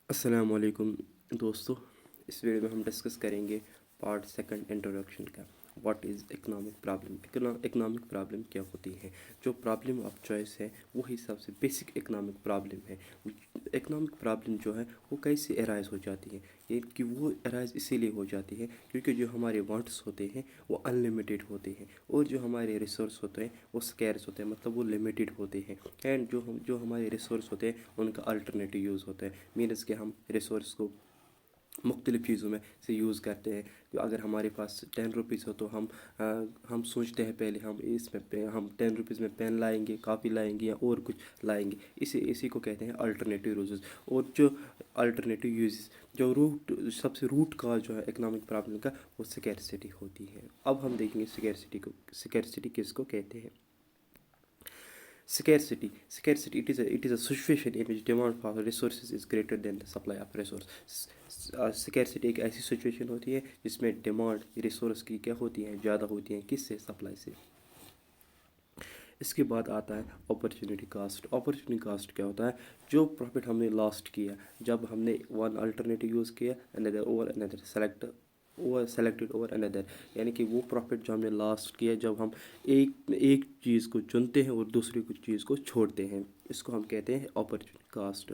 السلام علیکم دوستو، اس ویڈیو میں ہم ڈسکس کریں گے پارٹ سیکنڈ انٹروڈکشن کا۔ What is economic problem? Economic problem کیا ہوتی ہے؟ جو پرابلم آف چوائس ہے وہی سب سے بیسک اکنامک پرابلم ہے۔ اکنامک پرابلم جو ہے وہ کیسے ارائز ہو جاتی ہے؟ یہ کہ وہ ارائز اسی لیے ہو جاتی ہے کیونکہ جو ہمارے وانٹس ہوتے ہیں وہ ان لمیٹیڈ ہوتے ہیں، اور جو ہمارے ریسورس ہوتے ہیں وہ سکیرس ہوتے ہیں، مطلب وہ لمیٹیڈ ہوتے ہیں۔ اینڈ جو ہمارے ریسورس ہوتے ہیں ان کا الٹرنیٹیو یوز ہوتا ہے، مینس کہ ہم ریسورس کو مختلف چیزوں میں سے یوز کرتے ہیں۔ اگر ہمارے پاس 10 روپیز ہو تو ہم سوچتے ہیں پہلے ہم 10 روپیز میں پین لائیں گے، کاپی لائیں گے یا اور کچھ لائیں گے۔ اسی کو کہتے ہیں الٹرنیٹیو یوزز۔ اور جو الٹرنیٹیو یوزز جو سب سے روٹ کاز جو ہے اکنامک پرابلم کا وہ سکیرسٹی ہوتی ہے۔ اب ہم دیکھیں گے سکیرسٹی کس کو کہتے ہیں۔ Scarcity it is a situation in which demand for resources is greater than the supply of resources. Scarcity ایک ایسی سچویشن ہوتی ہے جس میں ڈیمانڈ ریسورس کی کیا ہوتی ہیں، زیادہ ہوتی ہیں، کس سے؟ سپلائی سے۔ اس کے بعد آتا ہے اپرچونیٹی کاسٹ۔ اپرچونیٹی کاسٹ کیا ہوتا ہے؟ جو پروفٹ ہم نے لاسٹ کیا جب ہم نے ون الٹرنیٹیو یوز کیا سلیکٹڈ اوور اندر، یعنی کہ وہ پروفٹ جو ہم نے لاسٹ کیا جب ہم ایک چیز کو چنتے ہیں اور دوسری کچھ چیز کو چھوڑتے ہیں، اس کو ہم کہتے ہیں اپرچونیٹی کاسٹ۔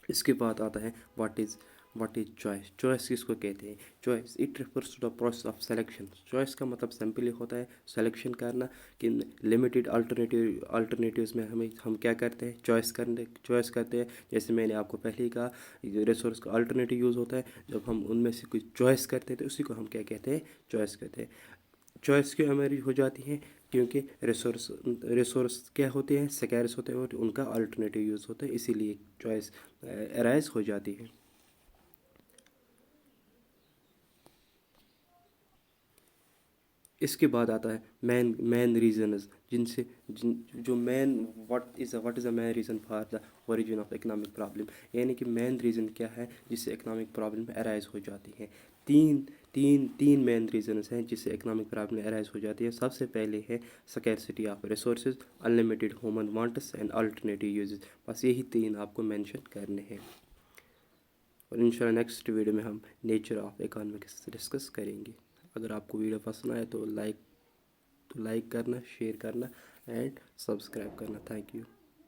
اس کے بعد آتا ہے واٹ از چوائس۔ چوائس کس کو کہتے ہیں؟ Choice it refers to the process of selection. Choice کا مطلب سمپلی ہوتا ہے سلیکشن کرنا، کہ لمیٹیڈ الٹرنیٹیوز میں ہم کیا کرتے ہیں؟ چوائس کرتے ہیں۔ جیسے میں نے آپ کو پہلے ہی کہا، ریسورس کا الٹرنیٹیو یوز ہوتا ہے جب ہم ان میں سے کچھ چوائس کرتے ہیں تو اسی کو ہم کیا کہتے ہیں؟ چوائس کہتے ہیں۔ چوائس کیوں ہماری ہو جاتی ہے؟ کیونکہ ریسورس کیا ہوتے ہیں؟ سکیرس ہوتے ہیں اور ان کا الٹرنیٹیو یوز ہوتا ہے، اسی لیے چوائس ارائز ہو جاتی ہے۔ اس کے بعد آتا ہے main reasons, what is a main reason for the origin of economic problem, یعنی کہ مین ریزن کیا ہے جس سے اکنامک پرابلم ارائز ہو جاتی ہے۔ تین مین ریزنز ہیں جس سے اکنامک پرابلم ارائز ہو جاتی ہے۔ سب سے پہلے ہے scarcity of resources, unlimited human wants and alternative uses. بس یہی تین آپ کو مینشن کرنے ہیں، اور انشاءاللہ نیکسٹ ویڈیو میں ہم نیچر آف اکنامکس ڈسکس کریں گے۔ اگر آپ کو ویڈیو پسند آئے تو لائک کرنا، شیئر کرنا اینڈ سبسکرائب کرنا۔ Thank you.